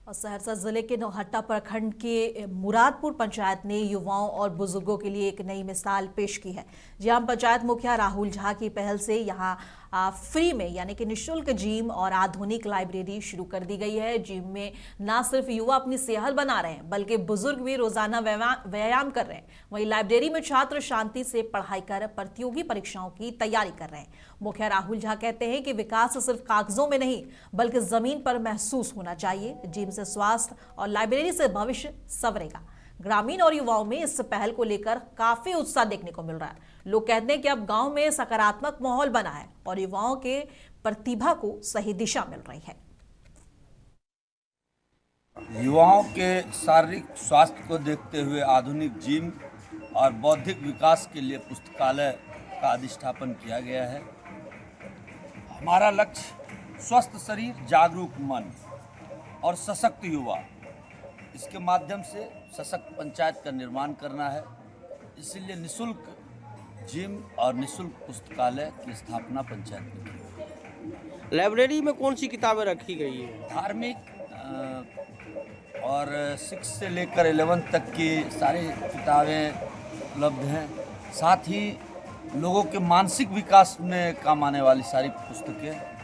और सहरसा जिले के नौहट्टा प्रखंड के मुरादपुर पंचायत ने युवाओं और बुजुर्गों के लिए एक नई मिसाल पेश की है। जहां पंचायत मुखिया राहुल झा की पहल से यहां फ्री में यानी कि निःशुल्क जिम और आधुनिक लाइब्रेरी शुरू कर दी गई है। जिम में न सिर्फ युवा अपनी सेहत बना रहे हैं बल्कि बुजुर्ग भी रोजाना व्यायाम कर रहे हैं। वहीं लाइब्रेरी में छात्र शांति से पढ़ाई कर प्रतियोगी परीक्षाओं की तैयारी कर रहे हैं। मुखिया राहुल झा कहते हैं कि विकास सिर्फ कागजों में नहीं बल्कि जमीन पर महसूस होना चाहिए। जिम से स्वास्थ्य और लाइब्रेरी से भविष्य संवरेगा। ग्रामीण और युवाओं में इस पहल को लेकर काफी उत्साह देखने को मिल रहा है। लोग कहते हैं कि अब गांव में सकारात्मक माहौल बना है और युवाओं के प्रतिभा को सही दिशा मिल रही है। युवाओं के शारीरिक स्वास्थ्य को देखते हुए आधुनिक जिम और बौद्धिक विकास के लिए पुस्तकालय का अधिष्ठापन किया गया है। हमारा लक्ष्य स्वस्थ शरीर, जागरूक मन और सशक्त युवा, इसके माध्यम से सशक्त पंचायत का निर्माण करना है। इसलिए निःशुल्क जिम और निःशुल्क पुस्तकालय की स्थापना पंचायत में की। लाइब्रेरी में कौन सी किताबें रखी गई है? धार्मिक और 6 से लेकर 11 तक की सारी किताबें उपलब्ध हैं। साथ ही लोगों के मानसिक विकास में काम आने वाली सारी पुस्तकें।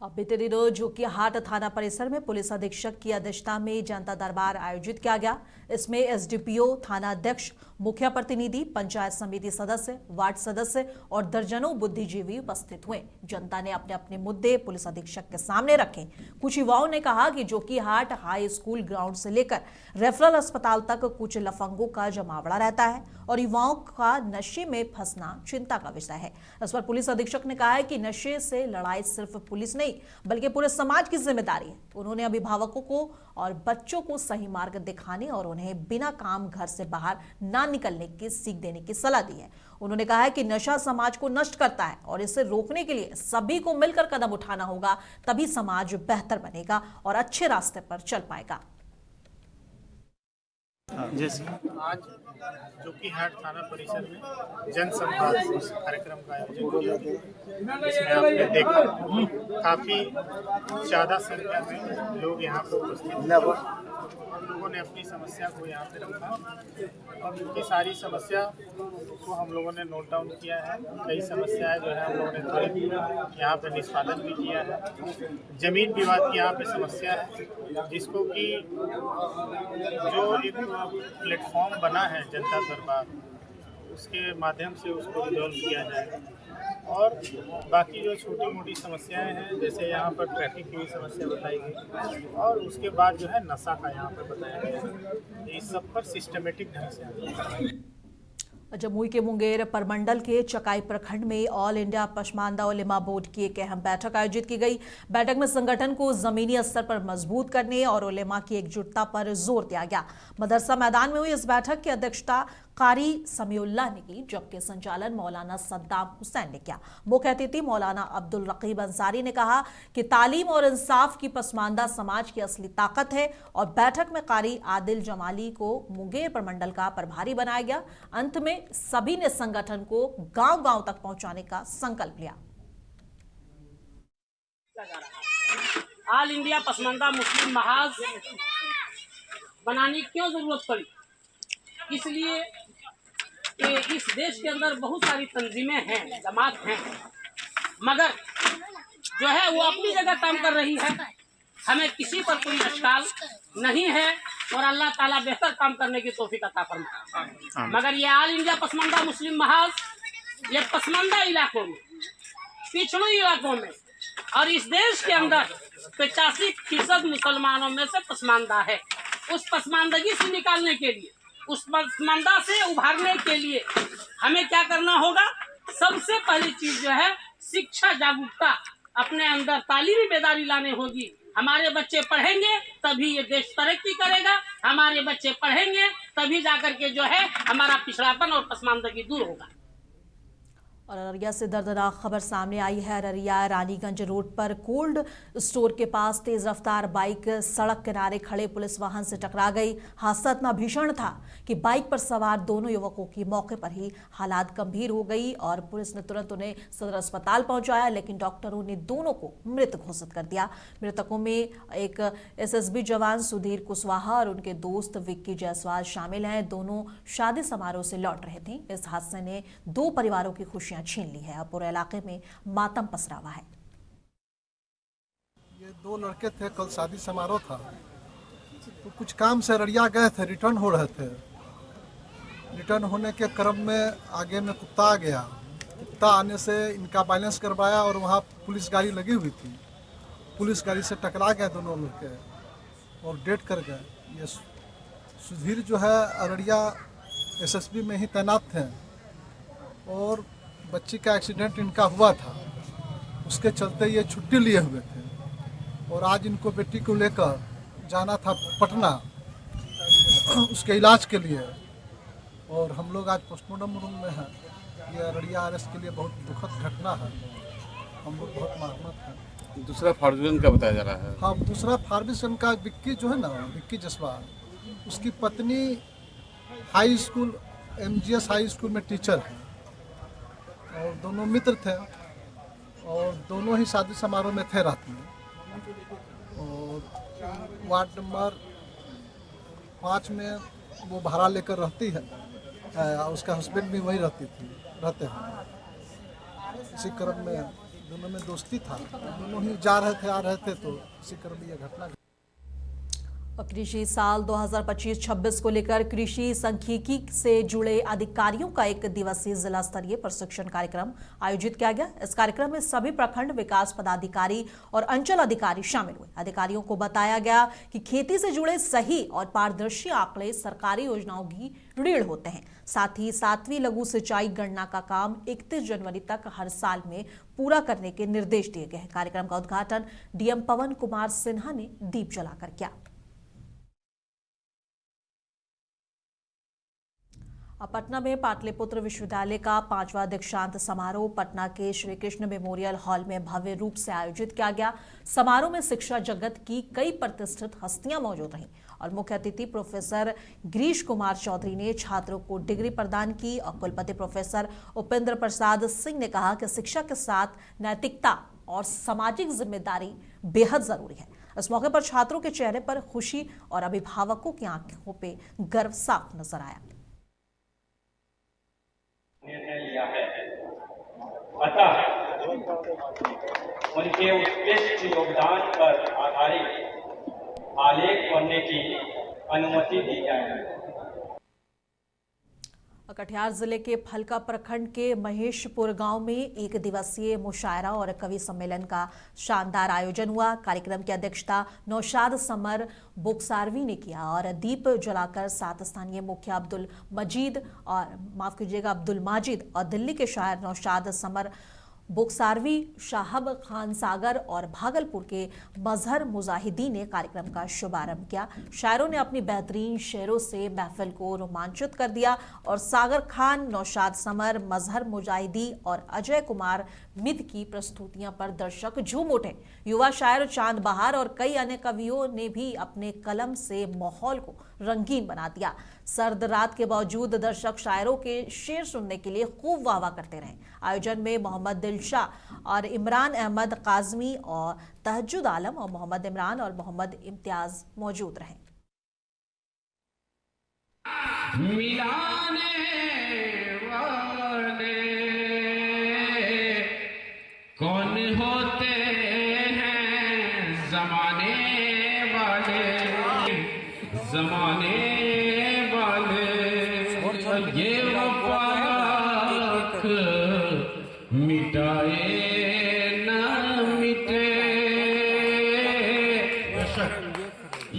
अब बीते दिनों जोकीहाट थाना परिसर में पुलिस अधीक्षक की अध्यक्षता में जनता दरबार आयोजित किया गया। इसमें एसडीपीओ, थाना अध्यक्ष, मुखिया प्रतिनिधि, पंचायत समिति सदस्य, वार्ड सदस्य और दर्जनों बुद्धिजीवी उपस्थित हुए। जनता ने अपने अपने मुद्दे पुलिस अधीक्षक के सामने रखे। कुछ युवाओं ने कहा कि जोकीहाट हाई स्कूल ग्राउंड से लेकर रेफरल अस्पताल तक कुछ लफंगों का जमावड़ा रहता है और युवाओं का नशे में फंसना चिंता का विषय है। इस पर पुलिस अधीक्षक ने कहा है कि नशे से लड़ाई सिर्फ पुलिस नहीं बल्कि पूरे समाज की जिम्मेदारी है। उन्होंने अभिभावकों को और बच्चों को सही मार्ग दिखाने और उन्हें बिना काम घर से बाहर ना निकलने की सीख देने की सलाह दी है। उन्होंने कहा है कि नशा समाज को नष्ट करता है और इसे रोकने के लिए सभी को मिलकर कदम उठाना होगा, तभी समाज बेहतर बनेगा और अच्छे रास्ते पर चल पाएगा। आज जोकीहाट थाना परिसर में जनसंवाद कार्यक्रम का आयोजन किया गया। इसमें आपने देखा काफी ज्यादा संख्या में लोग यहाँ पर उपस्थित थे। लोगों ने अपनी समस्या को यहाँ पे रखा और उनकी सारी समस्या को हम लोगों ने नोट डाउन किया है। कई समस्याएं जो है हम लोगों ने त्वरित यहाँ पे निष्पादन भी किया है। जमीन विवाद की यहाँ पे समस्या है जिसको कि जो एक प्लेटफॉर्म बना है जनता दरबार, उसके माध्यम से उसको रिजॉल्व किया जाएगा। और बाकी जो छोटी मोटी समस्याएं हैं जैसे यहाँ पर ट्रैफिक की भी समस्या बताई गई और उसके बाद जो है नशा का यहाँ पर बताया गया। इस सब पर सिस्टमेटिक ढंग से जमुई के मुंगेर परमंडल के चकाई प्रखंड में ऑल इंडिया पसमानदा उलेमा बोर्ड की एक अहम बैठक आयोजित की गई। बैठक में संगठन को जमीनी स्तर पर मजबूत करने और उलेमा की एकजुटता पर जोर दिया गया। मदरसा मैदान में हुई इस बैठक की अध्यक्षता कारी समीउल्लाह ने की, जबकि संचालन मौलाना सद्दाम हुसैन ने किया। मुख्य अतिथि मौलाना अब्दुल रकीब अंसारी ने कहा कि तालीम और इंसाफ की पसमानदा समाज की असली ताकत है और बैठक में कारी आदिल जमाली को मुंगेर प्रमंडल का प्रभारी बनाया गया। अंत में सभी ने संगठन को गांव-गांव तक पहुंचाने का संकल्प लिया। ऑल इंडिया पसमानदा मुस्लिम महाज बनाने की क्यों जरूरत पड़ी? इसलिए कि इस देश के अंदर बहुत सारी तंजीमें हैं, जमात हैं, मगर जो है वो अपनी जगह काम कर रही है। हमें किसी पर कोई अश्काल नहीं है और अल्लाह ताला बेहतर काम करने की तौफीक अता फरमाए। मगर ये ऑल इंडिया पसमानदा मुस्लिम महाज ये पसमानदा इलाकों में, पिछड़े इलाकों में और इस देश के अंदर 85% मुसलमानों में से पसमानदा है। उस पसमानदगी से निकालने के लिए, उस पसमानदा से उभारने के लिए हमें क्या करना होगा? सबसे पहली चीज जो है शिक्षा, जागरूकता, अपने अंदर तालीमी बेदारी लाने होगी। हमारे बच्चे पढ़ेंगे तभी ये देश तरक्की करेगा। हमारे बच्चे पढ़ेंगे तभी जाकर के जो है हमारा पिछड़ापन और पसमानदगी दूर होगा। और अररिया से दर्दनाक खबर सामने आई है। अररिया रानीगंज रोड पर कोल्ड स्टोर के पास तेज रफ्तार बाइक सड़क किनारे खड़े पुलिस वाहन से टकरा गई। हादसा इतना भीषण था कि बाइक पर सवार दोनों युवकों की मौके पर ही हालात गंभीर हो गई और पुलिस ने तुरंत उन्हें सदर अस्पताल पहुंचाया, लेकिन डॉक्टरों ने दोनों को मृत घोषित कर दिया। मृतकों में एक एसएसबी जवान सुधीर कुशवाहा और उनके दोस्त विक्की जायसवाल शामिल हैं। दोनों शादी समारोह से लौट रहे थे। इस हादसे ने दो परिवारों की खुशियां छीन ली है। अब पूरे इलाके में मातम पसरा हुआ है। ये दो लड़के थे, कल शादी समारोह था तो कुछ काम से अररिया गए थे, रिटर्न हो रहे थे। रिटर्न होने के क्रम में आगे में कुत्ता आ गया। कुत्ता आने से इनका बैलेंस करवाया और वहाँ पुलिस गाड़ी लगी हुई थी। पुलिस गाड़ी से टकरा गए दोनों लड़के और डेथ कर गए। ये सुधीर जो है अररिया एसएसबी में ही तैनात थे और बच्ची का एक्सीडेंट इनका हुआ था, उसके चलते ये छुट्टी लिए हुए थे और आज इनको बेटी को लेकर जाना था पटना उसके इलाज के लिए। और हम लोग आज पोस्टमार्टम रूम में हैं। ये अररिया आरएस के लिए बहुत दुखद घटना है। हम लोग बहुत मर्माहत हैं। दूसरा फार्गुन का बताया जा रहा है। हाँ, दूसरा फार्गुन का विक्की जो है ना, विक्की जायसवाल, उसकी पत्नी high school MGS high school में टीचर है और दोनों मित्र थे और दोनों ही शादी समारोह में थे रात में। और वार्ड नंबर 5 में वो भाड़ा लेकर रहती है, उसका हस्बैंड भी वही रहते हैं। इसी क्रम में दोनों में दोस्ती था, दोनों ही जा रहे थे आ रहे थे, तो इसी क्रम में यह घटना। और कृषि साल 2025-26 को लेकर कृषि सांख्यिकी से जुड़े अधिकारियों का एक दिवसीय जिला स्तरीय प्रशिक्षण कार्यक्रम आयोजित किया गया। इस कार्यक्रम में सभी प्रखंड विकास पदाधिकारी और अंचल अधिकारी शामिल हुए। अधिकारियों को बताया गया कि खेती से जुड़े सही और पारदर्शी आंकड़े सरकारी योजनाओं की रीढ़ होते हैं। साथ ही 7वीं लघु सिंचाई गणना का काम 31 जनवरी तक हर साल में पूरा करने के निर्देश दिए गए। कार्यक्रम का उद्घाटन डीएम पवन कुमार सिन्हा ने दीप जलाकर किया। पटना में पाटलिपुत्र विश्वविद्यालय का 5वां दीक्षांत समारोह पटना के श्री कृष्ण मेमोरियल हॉल में भव्य रूप से आयोजित किया गया। समारोह में शिक्षा जगत की कई प्रतिष्ठित हस्तियां मौजूद रहीं और मुख्य अतिथि प्रोफेसर गिरीश कुमार चौधरी ने छात्रों को डिग्री प्रदान की और कुलपति प्रोफेसर उपेंद्र प्रसाद सिंह ने कहा कि शिक्षा के साथ नैतिकता और सामाजिक जिम्मेदारी बेहद जरूरी है। इस मौके पर छात्रों के चेहरे पर खुशी और अभिभावकों की आंखों पे गर्व साफ नजर आया। निर्णय लिया है, अतः उनके उत्कृष्ट योगदान पर आधारित आलेख पढ़ने की अनुमति दी जाए। कटिहार जिले के फलका प्रखंड के महेशपुर गांव में एक दिवसीय मुशायरा और कवि सम्मेलन का शानदार आयोजन हुआ। कार्यक्रम की अध्यक्षता नौशाद समर बोक्सारवी ने किया और दीप जलाकर 7 स्थानीय मुखिया अब्दुल माजिद और दिल्ली के शायर नौशाद समर बोक्सारवी, शाहब खान सागर और भागलपुर के मजहर मुजाहिदीन ने कार्यक्रम का शुभारंभ किया। शायरों ने अपनी बेहतरीन शेरों से महफिल को रोमांचित कर दिया और सागर खान, नौशाद समर, मजहर मुजाहिदी और अजय कुमार मिद की प्रस्तुतियां पर दर्शक झूम उठे। युवा शायर चांद बहार और कई अन्य कवियों ने भी अपने कलम से माहौल को रंगीन बना दिया। सर्द रात के बावजूद दर्शक शायरों के शेर सुनने के लिए खूब वाह वाह करते रहे। आयोजन में मोहम्मद दिलशाह और इमरान अहमद काजमी और तहज्जुद आलम और मोहम्मद इमरान और मोहम्मद इम्तियाज मौजूद रहे। मिलाने वाले कौन होते हैं, जमाने वाले ये वफाक मिटाए ना मिटे,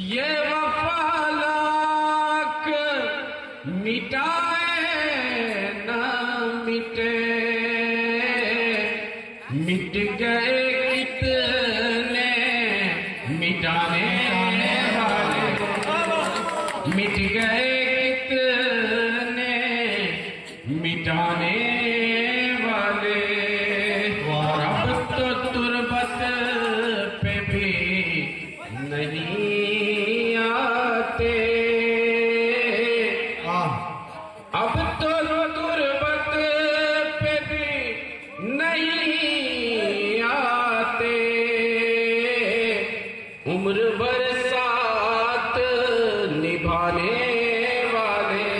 ये वफाक मिटाए ना मिटे, मिट गए कितने मिटाने वाले, मिट गए कितने मिटाने वाले। नहीं आते। अब तो गुर्बत पे भी नहीं आते, उम्र भर साथ निभाने वाले।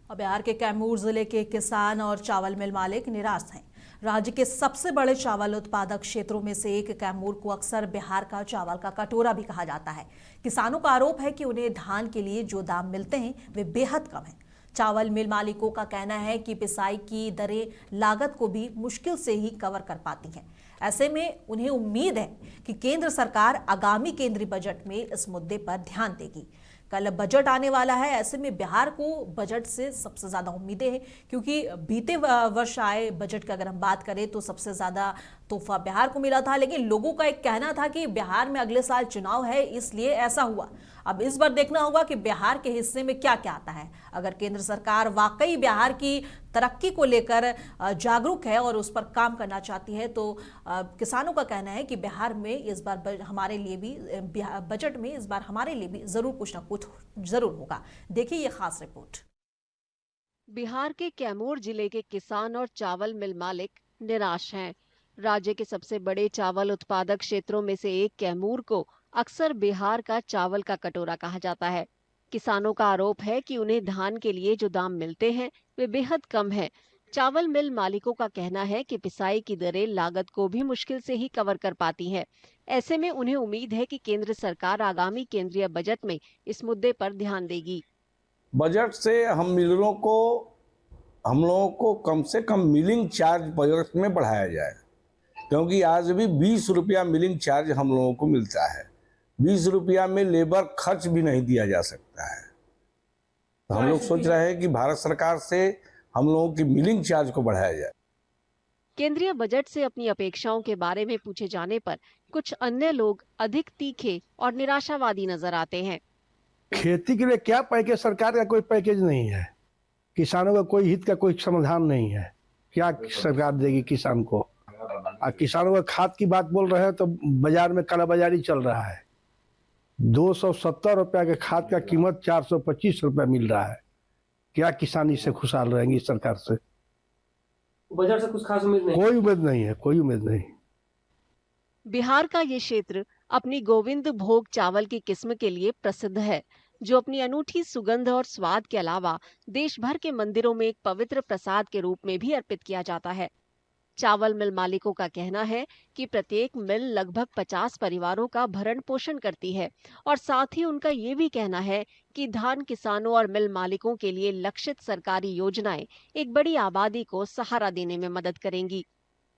और बिहार के कैमूर जिले के किसान और चावल मिल मालिक निराश हैं। राज्य के सबसे बड़े चावल उत्पादक क्षेत्रों में से एक कैमूर को अक्सर बिहार का चावल का कटोरा भी कहा जाता है। किसानों का आरोप है कि उन्हें धान के लिए जो दाम मिलते हैं वे बेहद कम हैं। चावल मिल मालिकों का कहना है कि पिसाई की दरें लागत को भी मुश्किल से ही कवर कर पाती हैं। ऐसे में उन्हें उम्मीद है कि केंद्र सरकार आगामी केंद्रीय बजट में इस मुद्दे पर ध्यान देगी। कल बजट आने वाला है, ऐसे में बिहार को बजट से सबसे ज्यादा उम्मीदें हैं, क्योंकि बीते वर्ष आए बजट की अगर हम बात करें तो सबसे ज्यादा तोहफा बिहार को मिला था। लेकिन लोगों का एक कहना था कि बिहार में अगले साल चुनाव है, इसलिए ऐसा हुआ। अब इस बार देखना होगा कि बिहार के हिस्से में क्या क्या आता है। अगर केंद्र सरकार वाकई बिहार की तरक्की को लेकर जागरूक है और उस पर काम करना चाहती है तो किसानों का कहना है कि बिहार में इस बार हमारे लिए भी बजट में इस बार हमारे लिए भी जरूर कुछ ना कुछ जरूर होगा। देखिए ये खास रिपोर्ट। बिहार के कैमूर जिले के किसान और चावल मिल मालिक निराश हैं। राज्य के सबसे बड़े चावल उत्पादक क्षेत्रों में से एक कैमूर को अक्सर बिहार का चावल का कटोरा कहा जाता है। किसानों का आरोप है कि उन्हें धान के लिए जो दाम मिलते हैं वे बेहद कम हैं। चावल मिल मालिकों का कहना है कि पिसाई की दरें लागत को भी मुश्किल से ही कवर कर पाती हैं। ऐसे में उन्हें उम्मीद है कि केंद्र सरकार आगामी केंद्रीय बजट में इस मुद्दे पर ध्यान देगी। बजट से हम लोगों को कम से कम मिलिंग चार्ज बजट में बढ़ाया जाए, क्योंकि आज भी 20 रुपया मिलिंग चार्ज हम लोगों को मिलता है। 20 रुपया में लेबर खर्च भी नहीं दिया जा सकता है। तो हम लोग सोच रहे हैं कि भारत सरकार से हम लोगों की मिलिंग चार्ज को बढ़ाया जाए। केंद्रीय बजट से अपनी अपेक्षाओं के बारे में पूछे जाने पर कुछ अन्य लोग अधिक तीखे और निराशावादी नजर आते हैं। खेती के लिए क्या पैकेज? सरकार का कोई पैकेज नहीं है, किसानों का कोई हित का कोई समाधान नहीं है। क्या सरकार देगी किसान को? और किसानों का खाद की बात बोल रहे हैं तो बाजार में कालाबाजारी चल रहा है। 270 रुपया के खाद का कीमत 425 रुपया मिल रहा है। क्या किसान इससे खुशहाल रहेंगे? इस सरकार से बजट से कुछ खास उम्मीद नहीं? कोई उम्मीद नहीं है, कोई उम्मीद नहीं। बिहार का ये क्षेत्र अपनी गोविंद भोग चावल की किस्म के लिए प्रसिद्ध है, जो अपनी अनूठी सुगंध और स्वाद के अलावा देश भर के मंदिरों में एक पवित्र प्रसाद के रूप में भी अर्पित किया जाता है। चावल मिल मालिकों का कहना है कि प्रत्येक मिल लगभग 50 परिवारों का भरण पोषण करती है और साथ ही उनका ये भी कहना है कि धान किसानों और मिल मालिकों के लिए लक्षित सरकारी योजनाएं एक बड़ी आबादी को सहारा देने में मदद करेंगी।